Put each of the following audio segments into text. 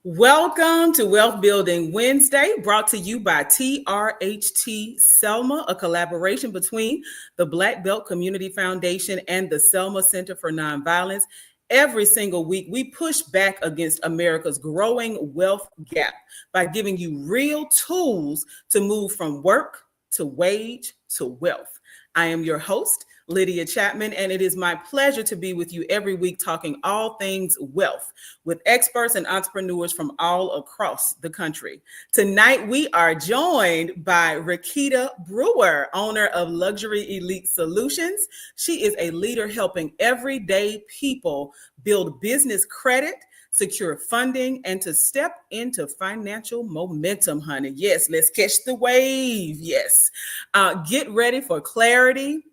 Welcome to Wealth Building Wednesday, brought to you by TRHT Selma, a collaboration between the Black Belt Community Foundation and the Selma Center for Nonviolence. Every single week, we push back against America's growing wealth gap by giving you real tools to move from work to wage to wealth. I am your host, Lydia Chapman, and it is my pleasure to be with you every week talking all things wealth with experts and entrepreneurs from all across the country. Tonight, we are joined by Requita Brewer, owner of Luxury Elite Solutions. She is a leader helping everyday people build business credit, secure funding, and to step into financial momentum, honey. Yes, let's catch the wave. Yes. Get ready for clarity,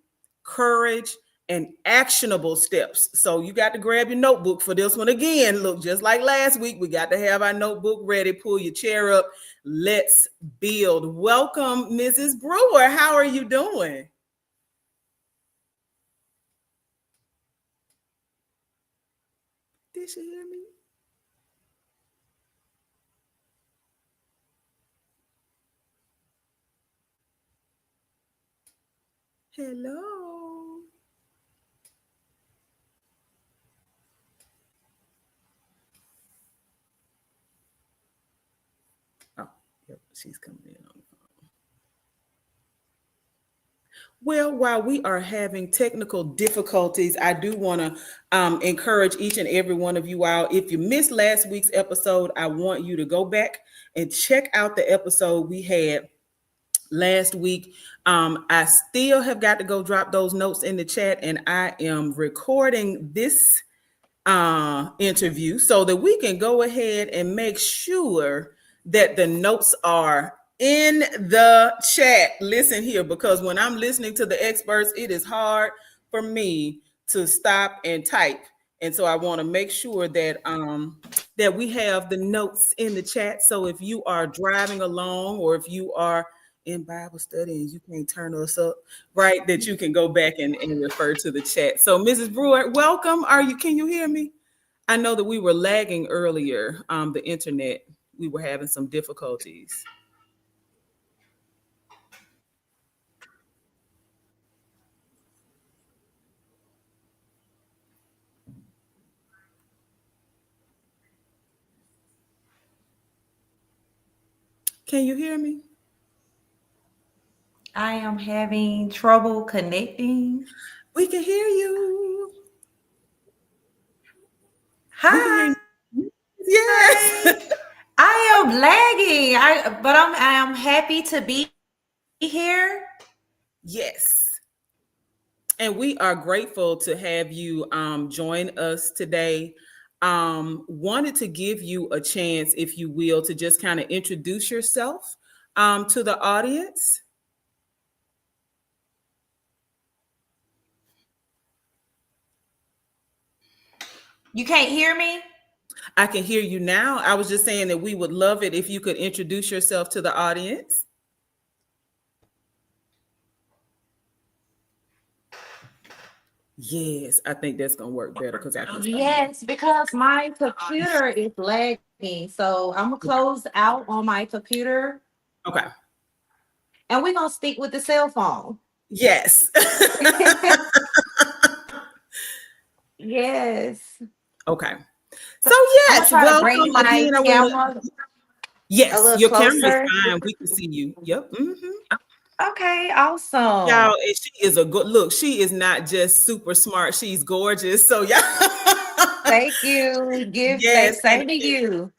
courage, and actionable steps. So you got to grab your notebook for this one again. Look, just like last week, we got to have our notebook ready. Pull your chair up. Let's build. Welcome, Mrs. Brewer. How are you doing? Did she hear me? Hello. Oh, yep, she's coming in on the phone. Well, while we are having technical difficulties, I do want to encourage each and every one of you out. If you missed last week's episode, I want you to go back and check out the episode we had last week. I still have got to go drop those notes in the chat, and I am recording this interview so that we can go ahead and make sure that the notes are in the chat. Listen here, because when I'm listening to the experts, it is hard for me to stop and type. And so I want to make sure that that we have the notes in the chat. So if you are driving along, or if you are in Bible study and you can't turn us up, right, that you can go back and refer to the chat. So Mrs. Brewer, welcome. Can you hear me? I know that we were lagging earlier. The internet, we were having some difficulties. Can you hear me? I am having trouble connecting. We can hear you. Hi. Yes. I am lagging. But I am happy to be here. Yes. And we are grateful to have you join us today. Wanted to give you a chance, if you will, to just kind of introduce yourself to the audience. You can't hear me? I can hear you now. I was just saying that we would love it if you could introduce yourself to the audience. Yes, I think that's going to work better because I can. Yes, because my computer is lagging. So I'm going to close out on my computer. Okay. And we're going to stick with the cell phone. Yes. Yes. Okay. So yes, welcome again. Yes, your camera is fine. We can see you. Yep. Mm-hmm. Okay, awesome. Y'all, and she is a good look. She is not just super smart. She's gorgeous. So yeah. Thank you. Same to you.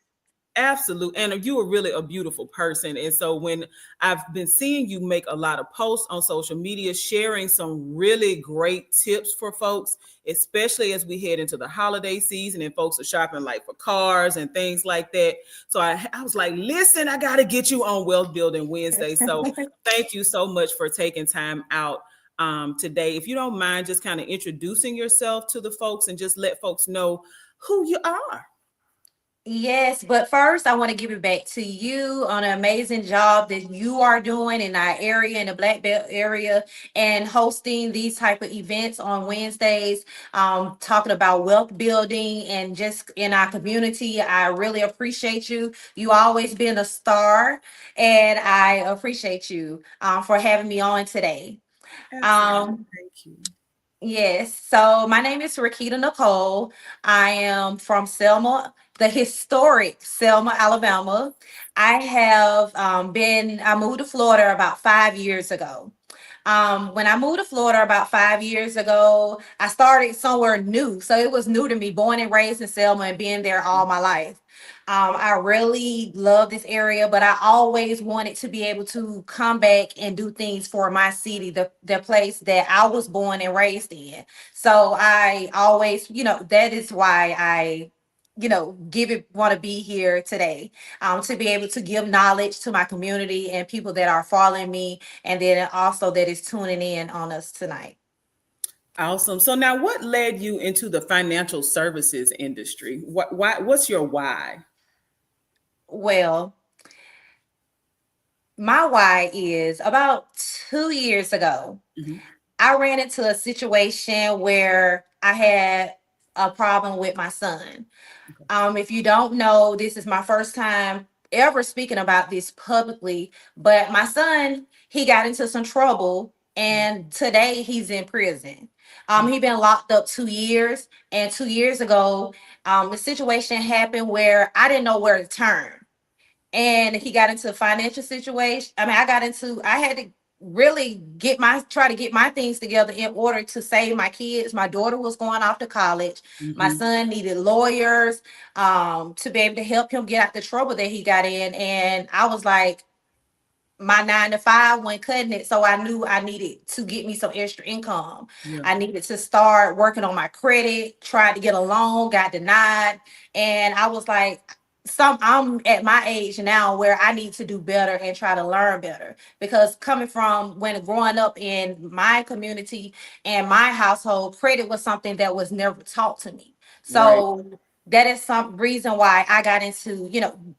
Absolutely. And you are really a beautiful person. And so when I've been seeing you make a lot of posts on social media, sharing some really great tips for folks, especially as we head into the holiday season and folks are shopping like for cars and things like that. So I was like, listen, I got to get you on Wealth Building Wednesday. So thank you so much for taking time out today. If you don't mind just kind of introducing yourself to the folks and just let folks know who you are. Yes, but first I want to give it back to you on an amazing job that you are doing in our area, in the Black Belt area, and hosting these type of events on Wednesdays, talking about wealth building and just in our community. I really appreciate you. You always been a star, and I appreciate you for having me on today. Absolutely. Um, Thank you. Yes. So my name is Requita Nicole. I am from Selma, the historic Selma, Alabama. I moved to Florida about 5 years ago. When I moved to Florida about 5 years ago, I started somewhere new. So it was new to me, born and raised in Selma and being there all my life. I really love this area, but I always wanted to be able to come back and do things for my city, the place that I was born and raised in. So I always, that is why I give it want to be here today, to be able to give knowledge to my community and people that are following me, and then also that is tuning in on us tonight. Awesome. So now what led you into the financial services industry? What's your why? Well, my why is about 2 years ago, Mhm. I ran into a situation where I had a problem with my son. Okay. If you don't know, this is my first time ever speaking about this publicly, but my son, he got into some trouble and today he's in prison. He been locked up 2 years, and 2 years ago, the situation happened where I didn't know where to turn, and he got into a financial situation. I had to really try to get my things together in order to save my kids. My daughter was going off to college. My Mhm. son needed lawyers to be able to help him get out the trouble that he got in. And I was like, my 9 to 5 wasn't cutting it. So I knew I needed to get me some extra income. Yeah. I needed to start working on my credit, tried to get a loan, got denied. And I was like, I'm at my age now where I need to do better and try to learn better. Because coming from when growing up in my community and my household, credit was something that was never taught to me. Right. So that is some reason why I got into,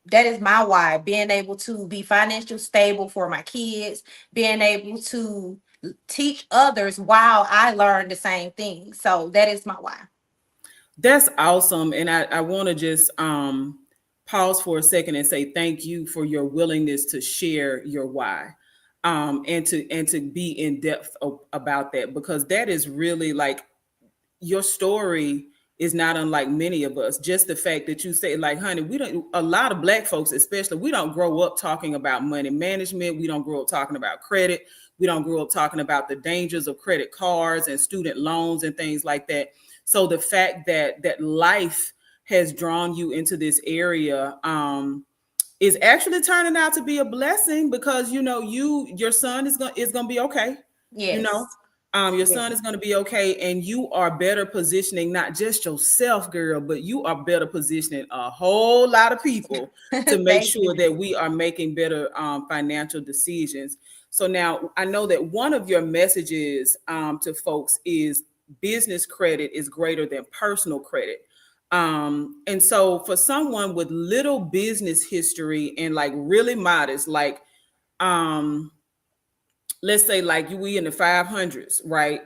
that is my why, being able to be financially stable for my kids, being able to teach others while I learn the same thing. So that is my why. That's awesome. And I want to just pause for a second and say thank you for your willingness to share your why. And to be in depth about that, because that is really like your story is not unlike many of us. Just the fact that you say, like, honey, we don't, a lot of Black folks, especially, we don't grow up talking about money management. We don't grow up talking about credit. We don't grow up talking about the dangers of credit cards and student loans and things like that. So the fact that life has drawn you into this area is actually turning out to be a blessing, because your son is going to be okay. you know Yes. your Yes. son is going to be okay, and you are better positioning not just yourself, girl, but you are better positioning a whole lot of people to make Thank sure you. that we are making better financial decisions. So now I know that one of your messages to folks is business credit is greater than personal credit. And so for someone with little business history and like really modest, like um let's say like we in the 500s, right?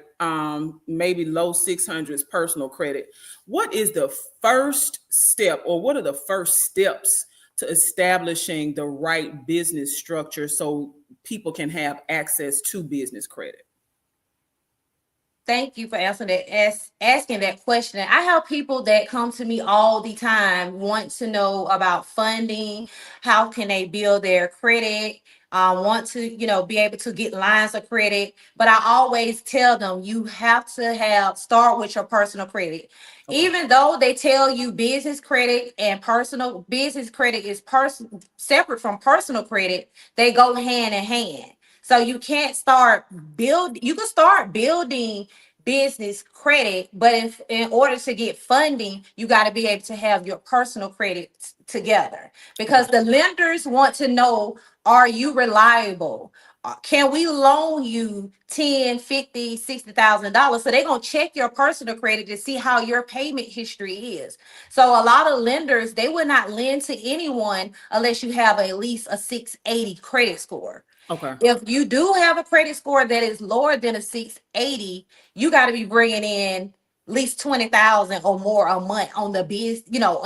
Maybe low 600s personal credit. What is the first step, or what are the first steps to establishing the right business structure so people can have access to business credit? Thank you for answering asking that question. I have people that come to me all the time want to know about funding, how can they build their credit, want to, be able to get lines of credit. But I always tell them you have to start with your personal credit. Okay. Even though they tell you business credit and personal business credit is separate from personal credit, they go hand in hand. So you can't you can start building business credit, but if in order to get funding, you got to be able to have your personal credit together, because Okay. the lenders want to know, are you reliable? Can we loan you 10, 50, $60,000? So they're going to check your personal credit to see how your payment history is. So a lot of lenders, they would not lend to anyone unless you have at least a 680 credit score. Okay. If you do have a credit score that is lower than a 680, you got to be bringing in at least 20,000 or more a month on the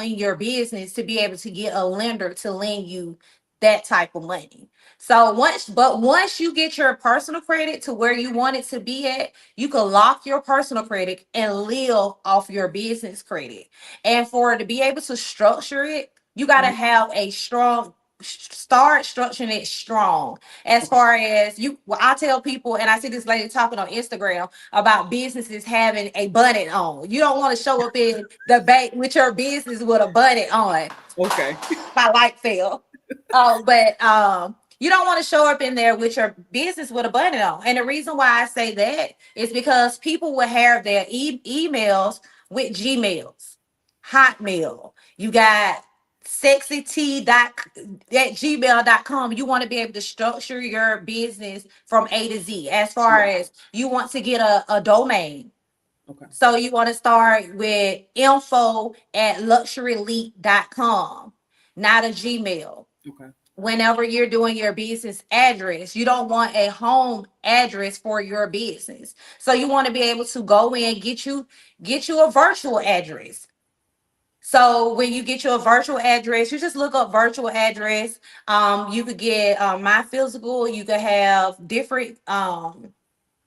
in your business to be able to get a lender to lend you that type of money. So once you get your personal credit to where you want it to be at, you can lock your personal credit and live off your business credit. And for to be able to structure it, you got to Mhm. have a strong start structuring it strong. As far as I tell people, and I see this lady talking on Instagram about businesses having a bonnet on. You don't want to show up in the bank with your business with a bonnet on. Okay. My light fell. But you don't want to show up in there with your business with a bonnet on. And the reason why I say that is because people will have their emails with Gmails, Hotmail. You got sexyt at gmail.com. You want to be able to structure your business from A to Z. As far Yeah. as you want to get a domain, Okay. so you want to start with info at luxuryleap.com, not a Gmail. Okay. Whenever you're doing your business address, you don't want a home address for your business. So you want to be able to go in, get you a virtual address. So when you get your virtual address, you just look up virtual address. You could get my physical, you could have different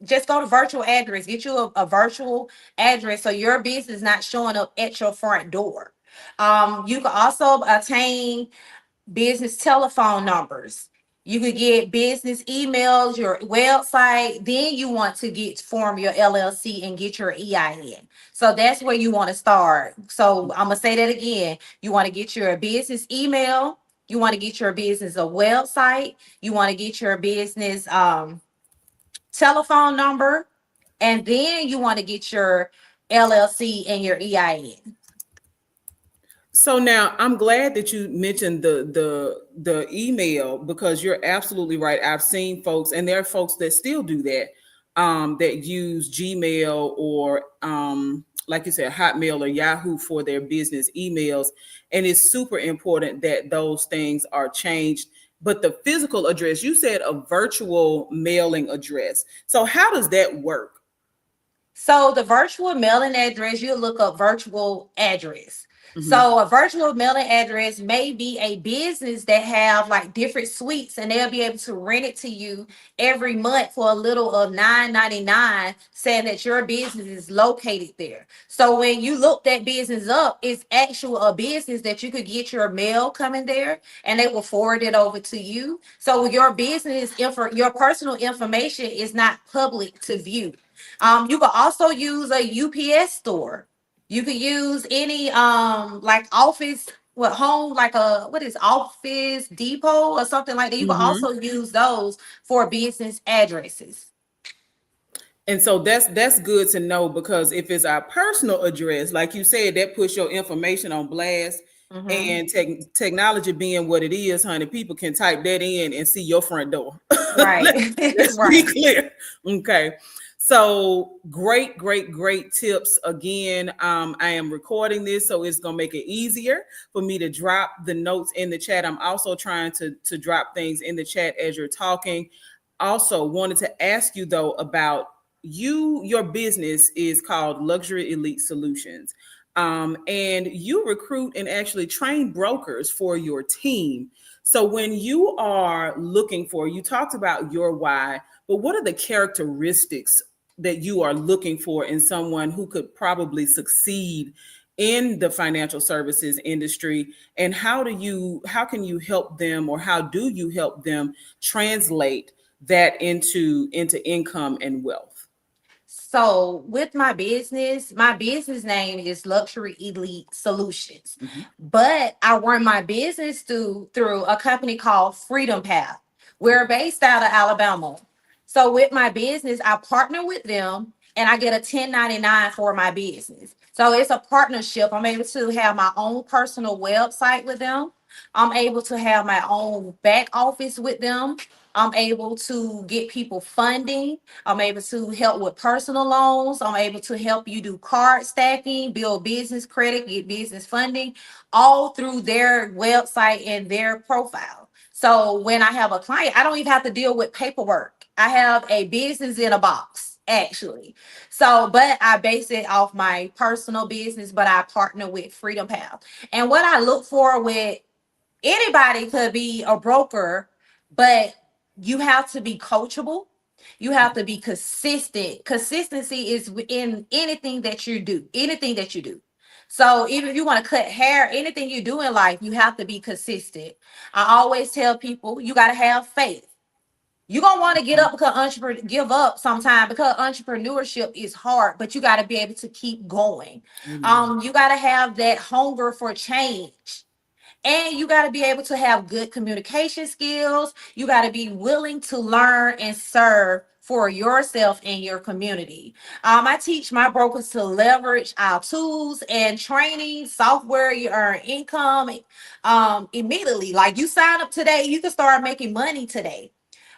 just go to virtual address, get you a virtual address so your business is not showing up at your front door. You can also attain business telephone numbers. You could get business emails, your website. Then you want to form your LLC and get your EIN. So that's where you want to start. So I'm gonna say that again. You want to get your business email. You want to get your business a website. You want to get your business telephone number, and then you want to get your LLC and your EIN. So now I'm glad that you mentioned the email, because you're absolutely right. I've seen folks, and there are folks that still do that, that use Gmail or like you said, Hotmail or Yahoo for their business emails. And it's super important that those things are changed. But the physical address, you said a virtual mailing address. So how does that work? So the virtual mailing address, you look up virtual address. Hmm. So a virtual mailing address may be a business that have like different suites, and they'll be able to rent it to you every month for a little of $9.99, saying that your business is located there. So when you look that business up, it's actual a business that you could get your mail coming there, and they will forward it over to you. So your your personal information is not public to view. You could also use a UPS store. You could use any like office home, like a what is Office Depot or something like that. You could Hmm. also use those for business addresses. And so that's good to know, because if it's our personal address, like you said, that puts your information on blast. Hmm. And technology being what it is, honey, people can type that in and see your front door. Right. Let's be Right. clear. Okay. So great, great, great tips. Again, I am recording this, so it's gonna make it easier for me to drop the notes in the chat. I'm also trying to drop things in the chat as you're talking. Also wanted to ask you though about your business is called Luxury Elite Solutions, and you recruit and actually train brokers for your team. So when you are looking for, you talked about your why, but what are the characteristics that you are looking for in someone who could probably succeed in the financial services industry, and how can you help them, or how do you help them translate that into income and wealth? So with my business name is Luxury Elite Solutions, Mhm. but I run my business through a company called Freedom Path. We're based out of Alabama. So with my business, I partner with them and I get a 1099 for my business. So it's a partnership. I'm able to have my own personal website with them. I'm able to have my own back office with them. I'm able to get people funding. I'm able to help with personal loans. I'm able to help you do card stacking, build business credit, get business funding, all through their website and their profile. So when I have a client, I don't even have to deal with paperwork. I have a business in a box, actually. So, but I base it off my personal business, but I partner with Freedom Path. And what I look for with anybody could be a broker, but you have to be coachable. You have to be consistent. Consistency is in anything that you do, anything that you do. So even if you want to cut hair, anything you do in life, you have to be consistent. I always tell people you got to have faith. You're gonna want to get up because give up sometime because entrepreneurship is hard, but you got to be able to keep going. Amen. You got to have that hunger for change. And you got to be able to have good communication skills. You got to be willing to learn and serve for yourself and your community. I teach my brokers to leverage our tools and training software. You earn income immediately. Like you sign up today, you can start making money today.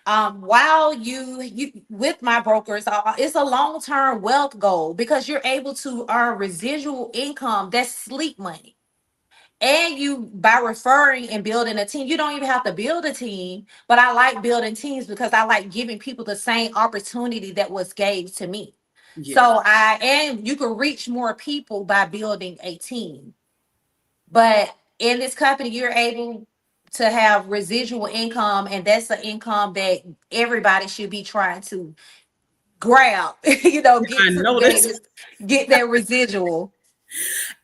While you with my brokers, it's a long-term wealth goal because you're able to earn residual income. That's sleep money. And you, by referring and building a team, you don't even have to build a team, but I like building teams because I like giving people the same opportunity that was gave to me. Yes. So and you can reach more people by building a team. But in this company, you're able to have residual income, and that's the income that everybody should be trying to grab, I get to be noticed. able to get that residual.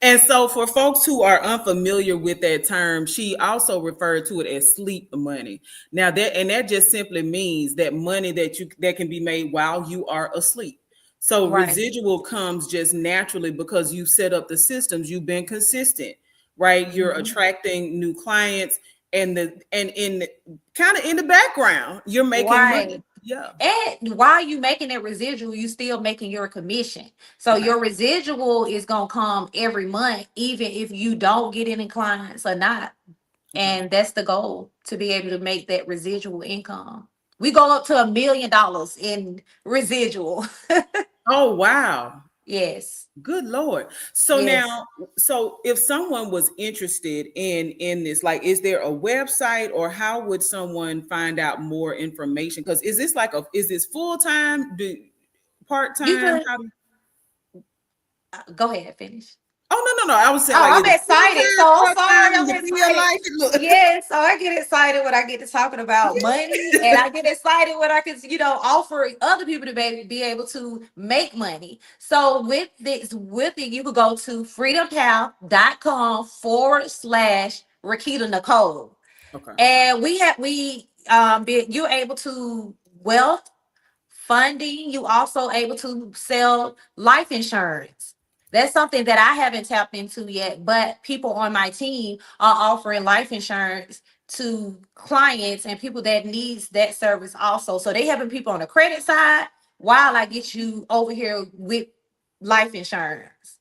And so, for folks who are unfamiliar with that term, she also referred to it as sleep money. Now, that just simply means that money that can be made while you are asleep. So, Right. residual comes just naturally because you set up the systems. You've been consistent, right? You're Mhm. attracting new clients, and in kind of in the background, you're making money. Right. Yeah. And while you making that residual, you still making your commission. So Right. your residual is gonna come every month, even if you don't get any clients or not. Okay. And that's the goal, to be able to make that residual income. We go up to $1 million in residual. Oh wow. Yes. Good Lord. So Yes. now, so if someone was interested in this, like, is there a website, or how would someone find out more information? Because is this full time, part You time? could go ahead, finish. Oh no. I was saying, like, Oh, is I'm it full excited. So time, I'm part sorry. time? I'm Does it feel excited. like it? Look. Yeah, so I get excited when I get to talking about money, and I get excited when I can, offer other people to be able to make money. So with it, you could go to freedompath.com/ Requita Nicole. Okay. And you're able to wealth funding. You also able to sell life insurance. That's something that I haven't tapped into yet, but people on my team are offering life insurance to clients and people that needs that service also. So they having people on the credit side while I get you over here with life insurance.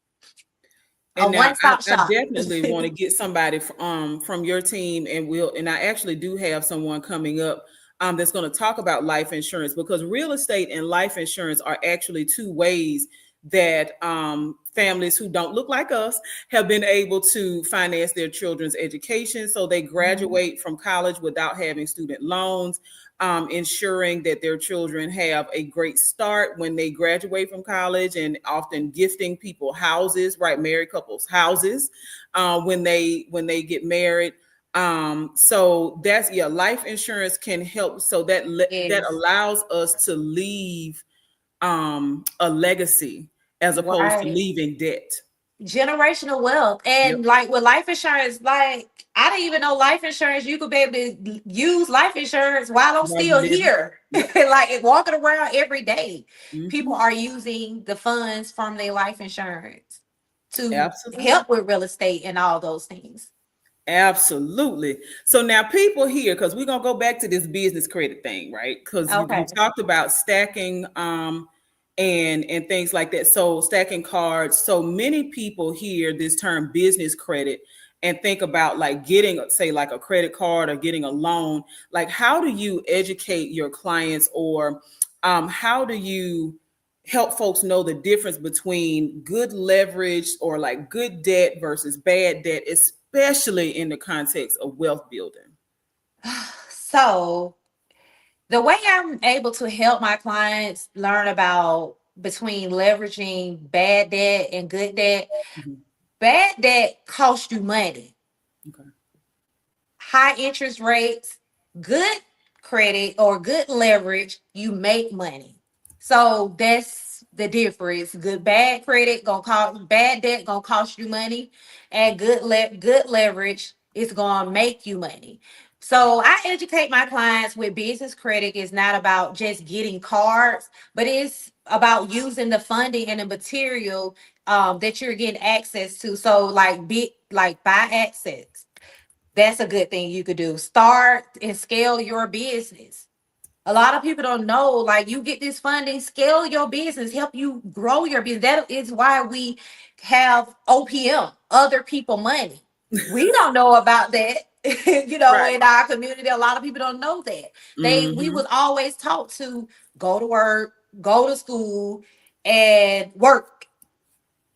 A And now one-stop I shop. definitely want to get somebody from your team, and I actually do have someone coming up that's going to talk about life insurance, because real estate and life insurance are actually two ways that families who don't look like us have been able to finance their children's education, so they Mhm. graduate from college without having student loans, ensuring that their children have a great start when they graduate from college, and often gifting people houses, right? Married couples houses when they get married. So that's, yeah, life insurance can help, so that Yes. allows us to leave a legacy as opposed to Right. leaving debt. generational wealth. Yep. And like with life insurance, like I didn't even know life insurance, you could be able to use life insurance while I'm While you still living. here. Yep. Like walking around every day. People Hmm. are using the funds from their life insurance to Absolutely. help with real estate and all those things. Absolutely. So now people here, because we're gonna go back to this business credit thing, right? Because you Okay. talked about stacking and things like that. So stacking cards. So many people hear this term business credit and think about like getting, say, like a credit card or getting a loan. Like, how do you educate your clients, or how do you help folks know the difference between good leverage or like good debt versus bad debt, especially in the context of wealth building? So the way I'm able to help my clients learn about between leveraging bad debt and good debt, Mhm. bad debt costs you money. Okay. High interest rates, good credit or good leverage, you make money. So that's the difference. Bad credit gonna cost, bad debt gonna cost you money, and good leverage is gonna make you money. So I educate my clients with business credit is not about just getting cards, but it's about using the funding and the material that you're getting access to. So like buy access, that's a good thing you could do. Start and scale your business. A lot of people don't know, like you get this funding, scale your business, help you grow your business. That is why we have OPM, other people money. We don't know about that. Right. In our community, a lot of people don't know that. We Hmm. was always taught to go to work, go to school, and work.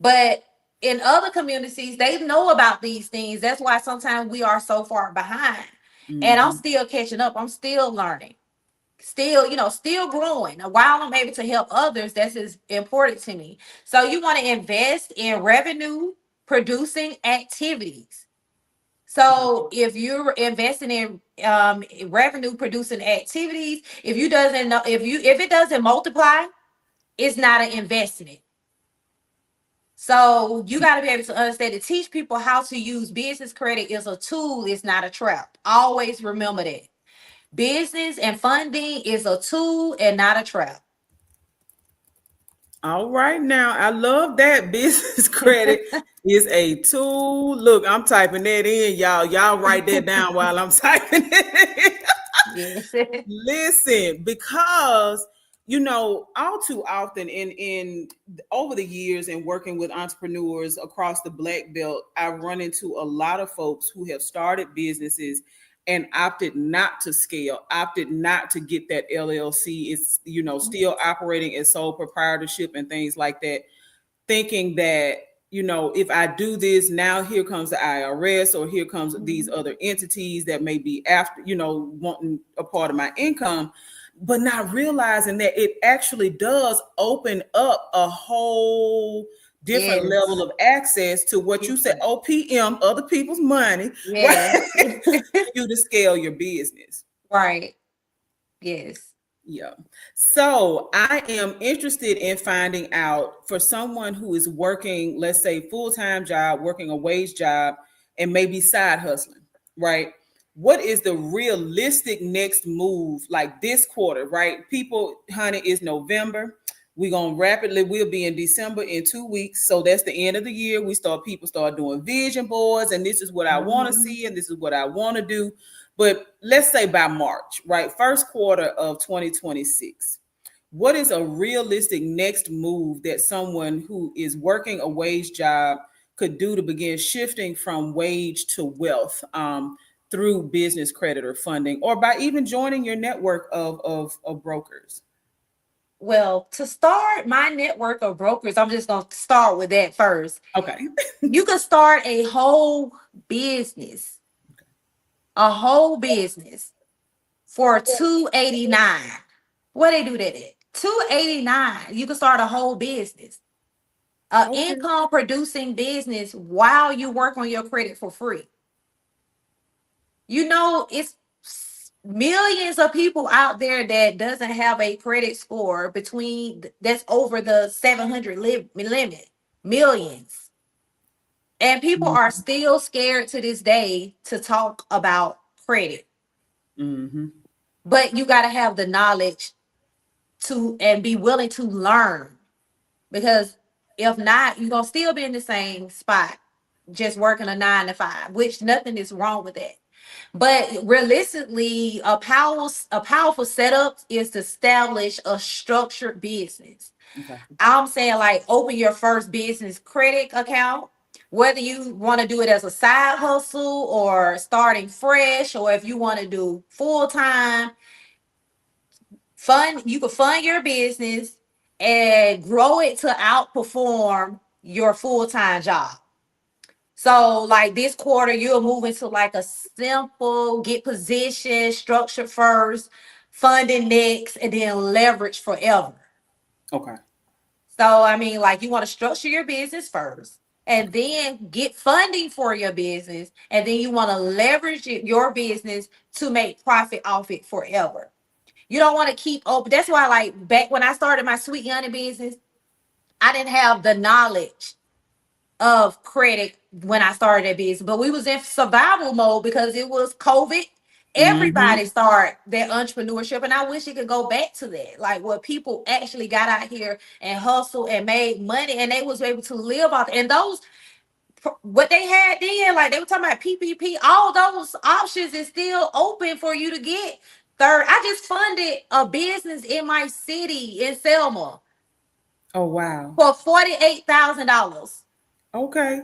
But in other communities, they know about these things. That's why sometimes we are so far behind. And I'm Hmm. still catching up. I'm still learning. Still, still growing. And while I'm able to help others, that's as important to me. So you want to invest in revenue producing activities. So if you're investing in revenue producing activities, if you doesn't know if it doesn't multiply, it's not an investment. So you got to be able to understand to teach people how to use business credit is a tool, it's not a trap. Always remember that. Business and funding is a tool and not a trap. All right, now I love that. Business credit is a tool. Look, I'm typing that in, y'all. Y'all write that down while I'm typing it in. Yes. Listen, because all too often in over the years and working with entrepreneurs across the black belt, I run into a lot of folks who have started businesses and opted not to scale, opted not to get that LLC. It's still operating as sole proprietorship and things like that, thinking that if I do this now, here comes the IRS or here comes these other entities that may be after wanting a part of my income, but not realizing that it actually does open up a whole different level Yes. of access to what you said, OPM, other people's money, right? Yes. For you to scale your business. Right. Yes. Yeah. So I am interested in finding out, for someone who is working, let's say full-time job, working a wage job, and maybe side hustling, right? What is the realistic next move like this quarter, right? People, honey, it's November. We're gonna rapidly, we'll be in December in 2 weeks. So that's the end of the year. People start doing vision boards, and this is what I want to Mhm. see, and this is what I want to do. But let's say by March, right? First quarter of 2026. What is a realistic next move that someone who is working a wage job could do to begin shifting from wage to wealth, through business credit or funding, or by even joining your network of brokers? Well, to start my network of brokers, I'm just going to start with that first. Okay. You can start business, a whole business for 289. What they do that at? 289. You can start a whole business, an Okay. income producing business while you work on your credit for free. It's millions of people out there that doesn't have a credit score between that's over the 700 limit. Millions. And people are Mm-hmm. still scared to this day to talk about credit. Mm-hmm. But you got to have the knowledge to and be willing to learn, because if not, you're going to still be in the same spot, just working a 9 to 5, which nothing is wrong with that. But realistically, a powerful setup is to establish a structured business. Okay. I'm saying, like, open your first business credit account, whether you want to do it as a side hustle or starting fresh, or if you want to do full time fund, you can fund your business and grow it to outperform your full time job. So, like this quarter, you'll move into like a simple get position, structure first, funding next, and then leverage forever. Okay. So, I mean, like, you want to structure your business first and then get funding for your business. And then you want to leverage your business to make profit off it forever. You don't want to keep open. That's why, like, back when I started my Sweet Honey business, I didn't have the knowledge of credit when I started that business, but we was in survival mode because it was COVID. Mm-hmm. Everybody started their entrepreneurship, and I wish it could go back to that, like where people actually got out here and hustled and made money, and they was able to live off. And those what they had then, like they were talking about PPP, all those options is still open for you to get. Third, I just funded a business in my city in Selma Oh, wow. for $48,000. Okay.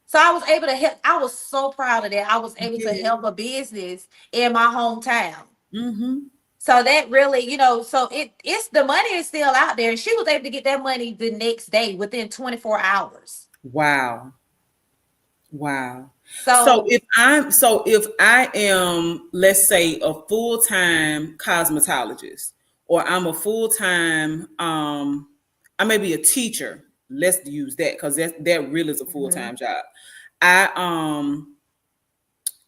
So I was able to help. I was so proud of that. I was able to Yeah. help a business in my hometown. Mm-hmm. So that really, so it's the money is still out there. She was able to get that money the next day within 24 hours. Wow. Wow. So So if I am, let's say, a full-time cosmetologist, or I'm a full-time, I may be a teacher. Let's use that because that really is a mhm. full-time job. I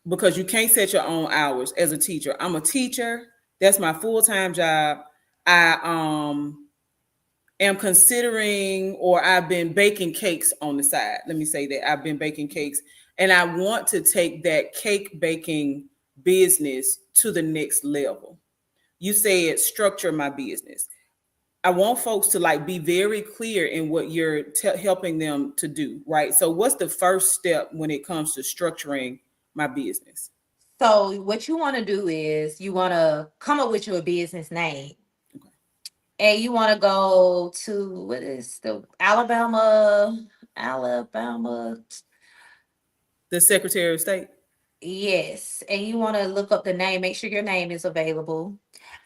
because you can't set your own hours as a teacher. I'm a teacher. That's my full-time job. I am considering, or I've been baking cakes on the side. Let me say that I've been baking cakes, and I want to take that cake baking business to the next level. You said structure my business. I want folks to like be very clear in what you're helping them to do, right? So, what's the first step when it comes to structuring my business? so what you want to do is you want to come up with your business name, Okay. and you want to go to what is the Alabama. The Secretary of State. Yes, and you want to look up the name, make sure your name is available.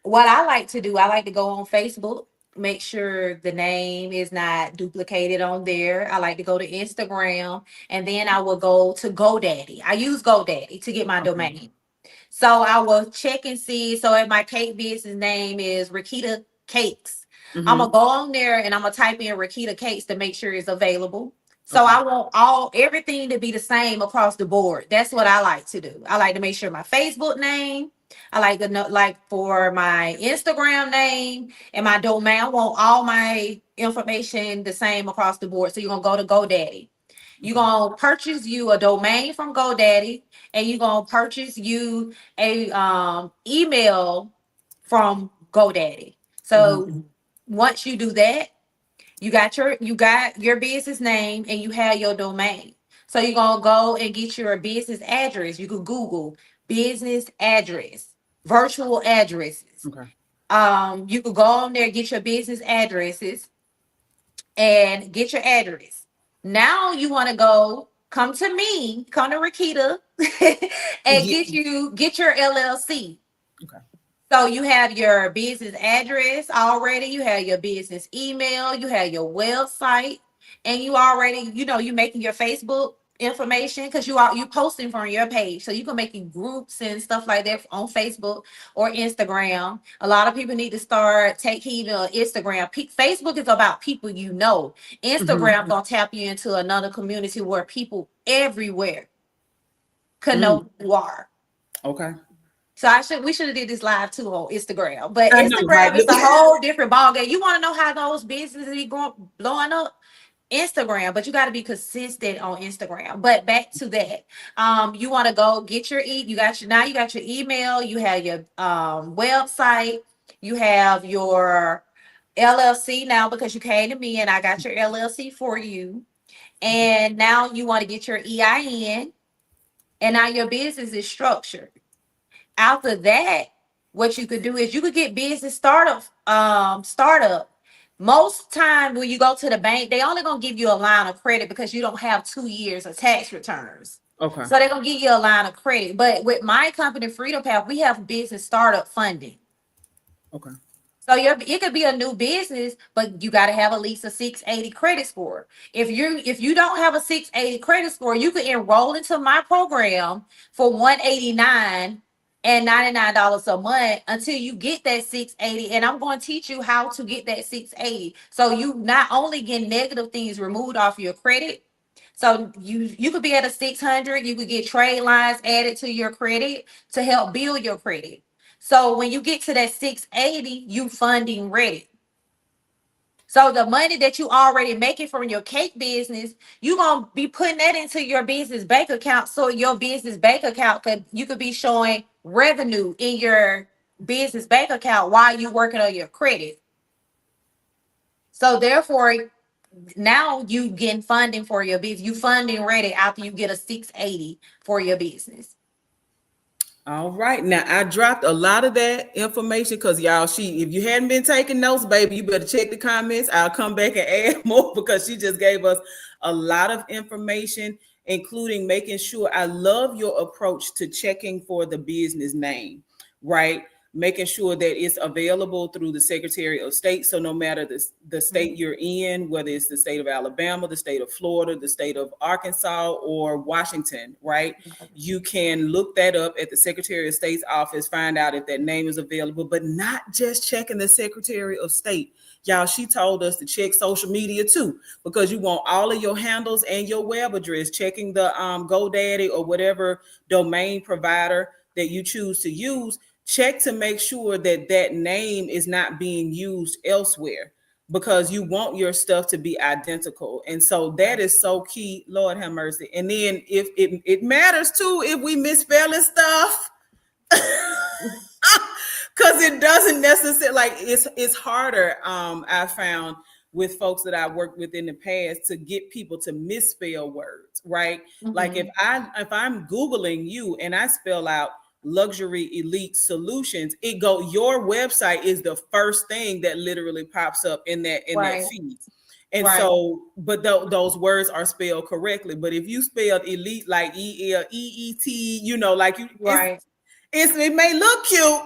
What I like to do, I like to go on Facebook, make sure the name is not duplicated on there. I like to go to Instagram, and then I will go to GoDaddy. I use GoDaddy to get my Okay. domain. So I will check and see. So if my cake business name is Requita Cakes, I'm gonna Mm-hmm. go on there and I'm gonna type in Requita Cakes to make sure it's available. So Okay. I want all everything to be the same across the board. That's what I like to do. I like to make sure my Facebook name, I like to know, like for my Instagram name and my domain, I want all my information the same across the board. So you're gonna go to GoDaddy. You're Okay. gonna purchase you a domain from GoDaddy, and you're gonna purchase you a email from GoDaddy. Mm-hmm. So once you do that, you got your business name and you have your domain. So you're gonna go and get your business address. You could Google business address, virtual addresses. Okay. You could go on there, get your business addresses, and get your address. Now you want to go come to me, come to Rakita, and Yeah. get your LLC. Okay. So you have your business address already, you have your business email, you have your website, and you already, you making your Facebook information because you posting from your page. So you can make groups and stuff like that on Facebook or Instagram. A lot of people need to start take heed of Instagram. Facebook is about people you know. Mm-hmm. Instagram gonna tap you into another community where people everywhere can Mm. know who you are. Okay. So we should have did this live too on Instagram. But I know, right? Instagram is a whole different ballgame. You want to know how those businesses be going blowing up? Instagram, but you got to be consistent on Instagram. But back to that, you want to go get your you got your, now you got your email, you have your website, you have your LLC now because you came to me and I got your LLC for you. And now you want to get your EIN, and now your business is structured. After that, what you could do is you could get business startup. Most time when you go to the bank, they only gonna give you a line of credit because you don't have 2 years of tax returns. Okay. So they're gonna give you a line of credit. But with my company, Freedom Path, we have business startup funding. Okay. So it could be a new business, but you got to have at least a 680 credit score. If you don't have a 680 credit score, you could enroll into my program for $189 a month until you get that 680. And I'm going to teach you how to get that 680. So you not only get negative things removed off your credit. So you could be at a 600. You could get trade lines added to your credit to help build your credit. So when you get to that 680, you funding ready. So the money that you already making from your cake business, you gonna be putting that into your business bank account. So your business bank account could be showing revenue in your business bank account while you working on your credit. So therefore, now you getting funding for your business. You funding ready after you get a 680 for your business. All right. Now I dropped a lot of that information because y'all, if you hadn't been taking notes, baby, you better check the comments. I'll come back and add more because she just gave us a lot of information, including making sure. I love your approach to checking for the business name, right? Making sure that it's available through the Secretary of State. So no matter the state you're in, whether it's the state of Alabama, the state of Florida, the state of Arkansas, or Washington, right? You can look that up at the Secretary of State's office, find out if that name is available, but not just checking the Secretary of State. Y'all, she told us to check social media too, because you want all of your handles and your web address, checking the GoDaddy or whatever domain provider that you choose to use. Check to make sure that that name is not being used elsewhere, because you want your stuff to be identical. And so that is so key. Lord have mercy. And then if it matters too if we misspelling stuff, because it doesn't necessarily, like, it's harder, I found, with folks that I worked with in the past, to get people to misspell words, right? Mm-hmm. Like if I'm Googling you and I spell out luxury elite solutions, your website is the first thing that literally pops up in that feed. And so, but those words are spelled correctly. But if you spelled elite like ELEET, like you, it may look cute,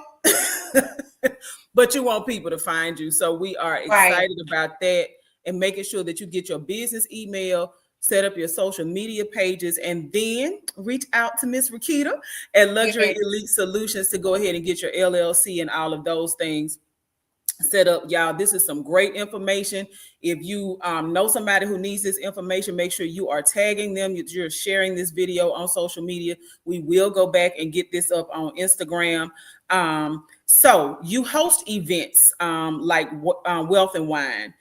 but you want people to find you. So we are excited about that, and making sure that you get your business email, set up your social media pages, and then reach out to Miss Requita at Luxury Elite Solutions to go ahead and get your LLC and all of those things set up. Y'all, this is some great information. If you know somebody who needs this information, make sure you are tagging them. You're sharing this video on social media. We will go back and get this up on Instagram. So you host events like Wealth and Wine.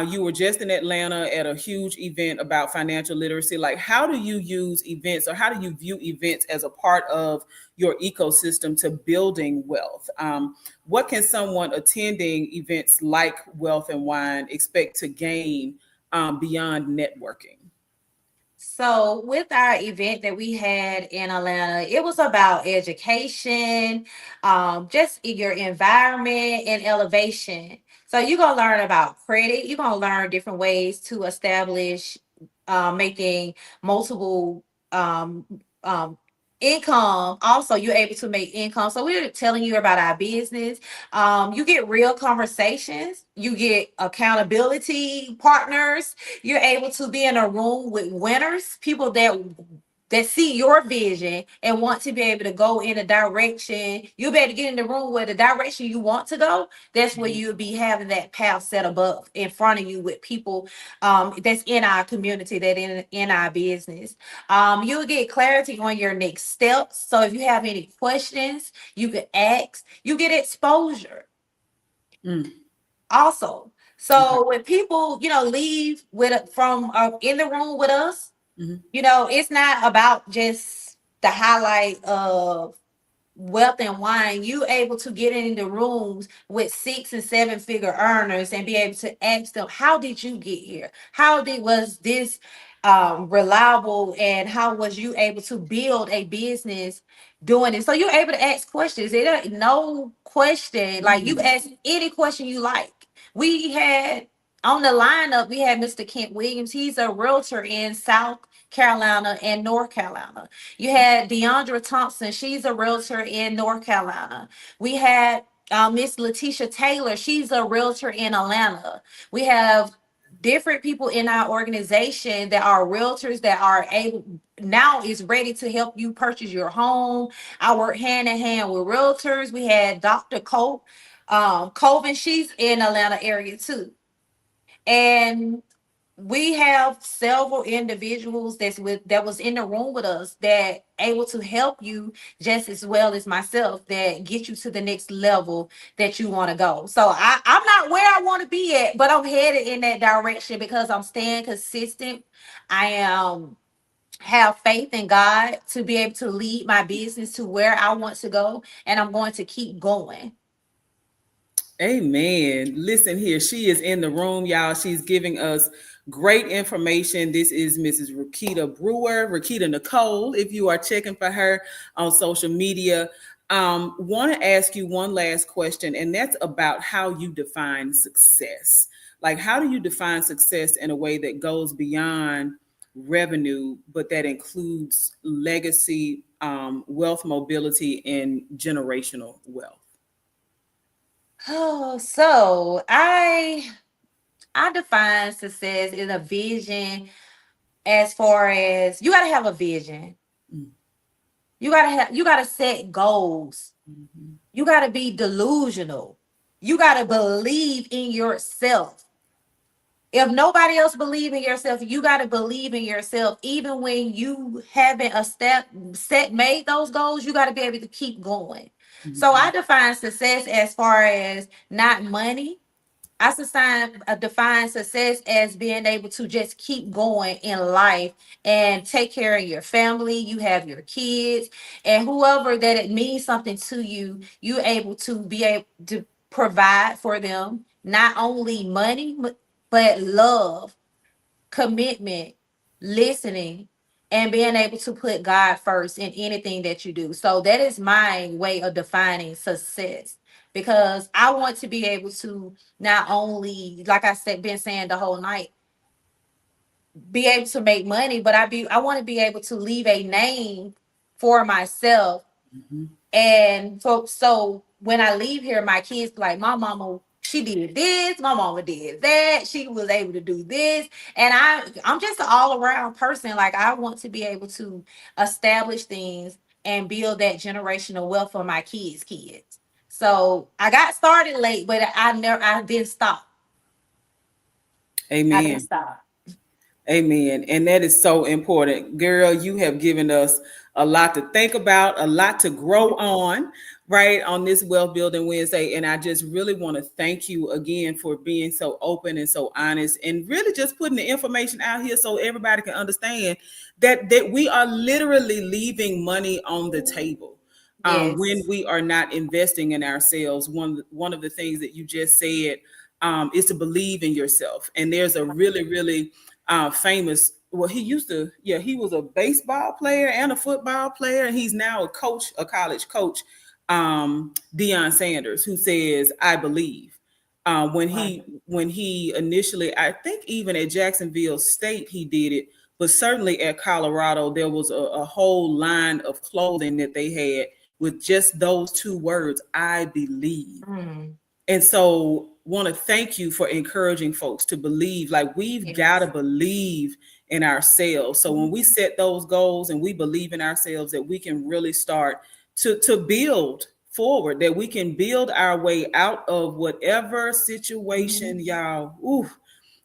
You were just in Atlanta at a huge event about financial literacy. Like, how do you use events, or how do you view events as a part of your ecosystem to building wealth? What can someone attending events like Wealth and Wine expect to gain beyond networking? So with our event that we had in Atlanta, it was about education, just in your environment and elevation. So you're going to learn about credit. You're going to learn different ways to establish making multiple income. Also, you're able to make income. So we're telling you about our business. You get real conversations. You get accountability partners. You're able to be in a room with winners, people that see your vision and want to be able to go in a direction. You'll be able to get in the room where the direction you want to go. That's where you'll be having that path set above in front of you with people that's in our community, that in our business. You'll get clarity on your next steps. So if you have any questions, you can ask. You get exposure. Also, Okay. so when people, leave with from in the room with us, Mhm. it's not about just the highlight of wealth and wine. You able to get in the rooms with 6 and 7 figure earners and be able to ask them, how did you get here? How did was this reliable, and how was you able to build a business doing it? So you're able to ask questions. It ain't no question, like you Mm. ask any question you like. We had on the lineup, we had Mr. Kent Williams. He's a realtor in South Carolina and North Carolina. You had Deandra Thompson. She's a realtor in North Carolina. We had Miss Letitia Taylor. She's a realtor in Atlanta. We have different people in our organization that are realtors that are able now is ready to help you purchase your home. I work hand in hand with realtors. We had Dr. Colvin. She's in Atlanta area too. And we have several individuals that was in the room with us that able to help you just as well as myself, that get you to the next level that you want to go. So I'm not where I want to be at, but I'm headed in that direction because I'm staying consistent. I am have faith in God to be able to lead my business to where I want to go, and I'm going to keep going. Amen. Listen here. She is in the room, y'all. She's giving us great information. This is Mrs. Requita Brewer, Requita Nicole, if you are checking for her on social media. Want to ask you one last question, and that's about how you define success. Like, how do you define success in a way that goes beyond revenue, but that includes legacy, wealth mobility, and generational wealth? Oh, so I define success in a vision. As far as you got to have a vision, Mm. you got to set goals. Mhm. You got to be delusional. You got to believe in yourself. If nobody else believe in yourself, you got to believe in yourself. Even when you haven't a step set made those goals, you got to be able to keep going. So I Mhm. define success as far as not money. Define success as being able to just keep going in life and take care of your family. You have your kids and whoever that it means something to you. You able to be able to provide for them not only money but love, commitment, listening, and being able to put God first in anything that you do. So that is my way of defining success, because I want to be able to not only, like I said, been saying the whole night, be able to make money, but I want to be able to leave a name for myself. Mhm. And so when I leave here, my kids be like, my mama, she did this, my mama did that, she was able to do this. And I'm just an all-around person. Like I want to be able to establish things and build that generational wealth for my kids. So I got started late, but I didn't stop. I didn't Amen. stop. Amen. And that is so important. Girl, you have given us a lot to think about, a lot to grow on, right, on this Wealth Building Wednesday. And I just really want to thank you again for being so open and so honest and really just putting the information out here so everybody can understand that we are literally leaving money on the table. When Yes. we are not investing in ourselves. One of the things that you just said is to believe in yourself. And there's a really famous, well, he used to, yeah, he was a baseball player and a football player, and he's now a coach, a college coach, Deion Sanders, who says, I believe. Right. When he initially, I think even at Jacksonville State he did it, but certainly at Colorado there was a whole line of clothing that they had with just those two words, I believe. Mm, And so want to thank you for encouraging folks to believe. Like, we've got to yes. believe in ourselves. So when we set those goals and we believe in ourselves, that we can really start to build forward, that we can build our way out of whatever Mhm. situation, y'all,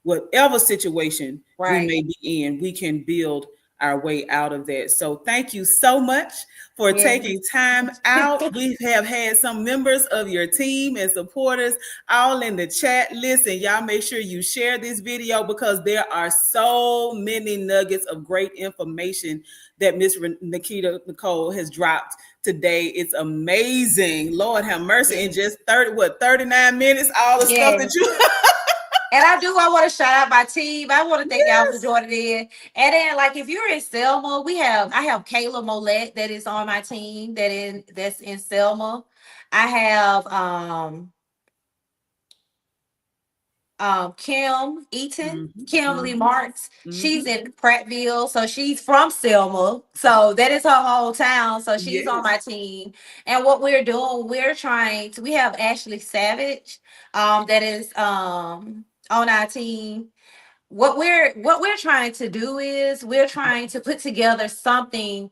whatever situation we Right. may be in, we can build our way out of that. So thank you so much for taking Yes. time out. We have had some members of your team and supporters all in the chat. Listen, y'all make sure you share this video because there are so many nuggets of great information that Miss Nikita Nicole has dropped today. It's amazing. Lord have mercy. In Yes. just 39 minutes, all the stuff that Yes. you And I want to shout out my team. I want to thank y'all for Yes. joining in. And then, like, if you're in Selma, I have Kayla Molette that is on my team that's in Selma. I have Kim Eaton, Mm-hmm, Kimberly mm-hmm, Marks. mm-hmm. She's in Prattville, so she's from Selma. So that is her hometown. So she's on my Yes. team. And what we're doing, we have Ashley Savage, that is on our team. What we're trying to do is we're trying to put together something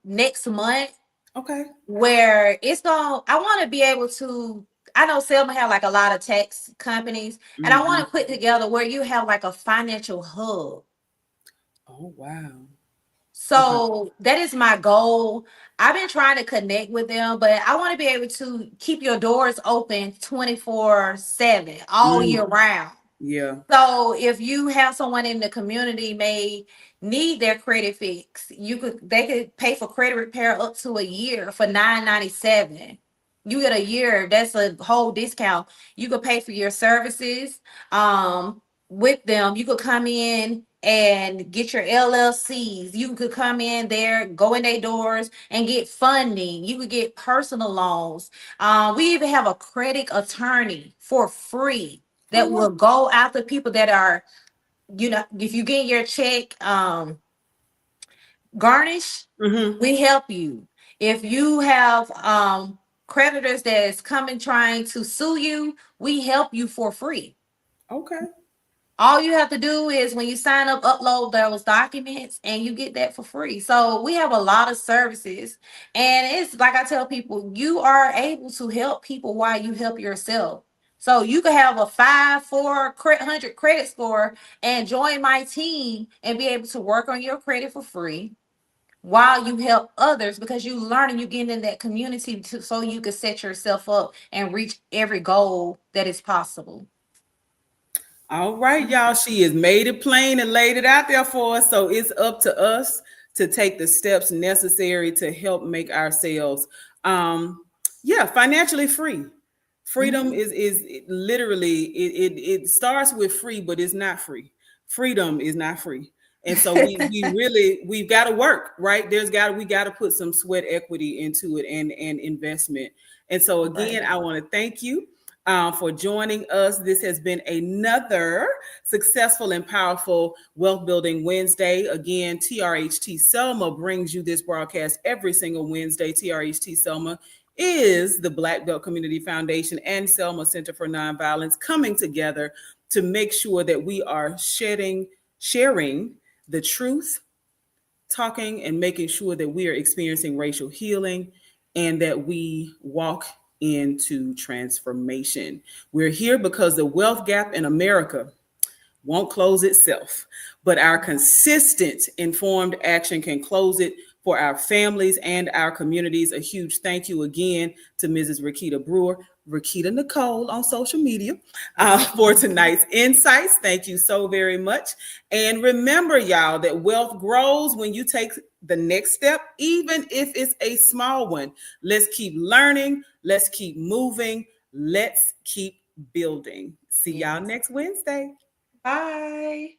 next month Okay. where I want to be able to. I know Selma have like a lot of tax companies, and I want Mm-hmm. to put together where you have like a financial hub. Oh, wow. Okay. So that is my goal. I've been trying to connect with them, but I want to be able to keep your doors open 24/7 all year Mm, round. yeah. So if you have someone in the community may need their credit fixed, they could pay for credit repair up to a year for $9.97. You get a year, that's a whole discount. You could pay for your services with them. You could come in and get your LLCs. You could come in there, go in their doors and get funding. You could get personal loans. We even have a credit attorney for free Oh, that will wow. go after people that are, if you get your check garnished, Mm-hmm. we help you. If you have creditors that's coming trying to sue you, we help you for free. Okay. All you have to do is when you sign up, upload those documents and you get that for free. So we have a lot of services. And it's like I tell people, you are able to help people while you help yourself. So you could have a 500 credit score and join my team and be able to work on your credit for free while you help others because you learn and you get in that community so you can set yourself up and reach every goal that is possible. All right, y'all. She has made it plain and laid it out there for us. So it's up to us to take the steps necessary to help make ourselves yeah, financially free. Freedom Mhm. is literally it starts with free, but it's not free. Freedom is not free. And so we've got to work, right? We got to put some sweat equity into it and investment. And so again, Right. I want to thank you for joining us. This has been another successful and powerful Wealth Building Wednesday. Again, TRHT Selma brings you this broadcast every single Wednesday. TRHT Selma is the Black Belt Community Foundation and Selma Center for Nonviolence coming together to make sure that we are sharing the truth, talking and making sure that we are experiencing racial healing and that we walk into transformation. We're here because the wealth gap in America won't close itself, but our consistent informed action can close it for our families and our communities. A huge thank you again to Mrs. Requita Brewer, Requita Nicole on social media, for tonight's insights. Thank you so very much. And remember, y'all, that wealth grows when you take the next step, even if it's a small one. Let's keep learning. Let's keep moving. Let's keep building. See y'all Yes. next Wednesday. Bye.